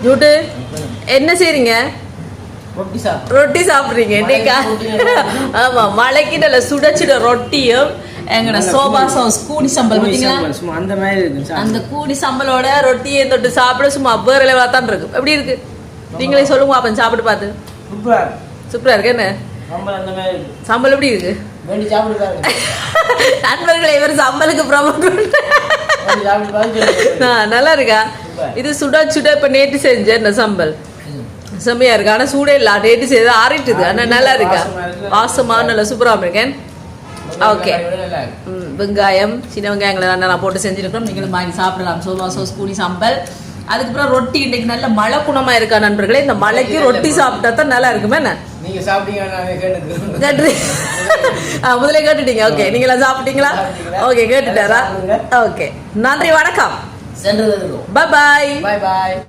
ஜூட்டு என்ன செய்றீங்க? ரொட்டி சாப்பிடுறீங்க இன்னைக்கா? ஆமா, மழைக்கு நல்ல சுட சுட ரொட்டியும் எங்கட சோபா சாஸ் கூடி சம்பல் பாத்தீங்களா? அந்த மாதிரி இருக்கு. அந்த கூடி சம்பலோட ரொட்டியை தொட்டு சாப்பிட சும்மா வேற லெவலா தான் இருக்கு. எப்படி இருக்கு நீங்களே சொல்லுங்க அப்ப சாப்பிட்டு பார்த்து. சூப்பரா இருக்கு. என்ன சம்பல் எப்படி இருக்கு? நண்பர்களே, இவர் சம்பலுக்கு ப்ரமோட் நல்லா இருக்கா? இது சுட சுட இப்ப நேற்று செஞ்ச இந்த சம்பல் செம்மையா இருக்கு. ஆனா சூடே இல்ல, நேற்று செய்து ஆறிட்டுது. ஆனா நல்லா இருக்கா? வாசமா நல்லா சூப்பரா இருக்கேன். ஓகே, வெங்காயம் சின்ன வெங்காயங்களை நான் போட்டு செஞ்சிருக்கோம். நீங்களும் வாங்கி சாப்பிடலாம். சோபா சாஸ் கூடி சம்பல். அதுக்கப்புறம் ரொட்டி இன்னைக்கு நல்ல மழை குணமா இருக்கா நண்பர்களே? இந்த மழைக்கு ரொட்டி சாப்பிட்டா தான் நல்லா இருக்குமே. என்ன நீங்க சாப்பிட்டீங்க? முதல்ல கேட்டுட்டீங்க. ஓகே, நீங்களா சாப்பிட்டீங்களா? ஓகே, கேட்டுட்டாரா? ஓகே, நன்றி, வணக்கம். சென்றது. பாய் பாய். பாய் பாய்.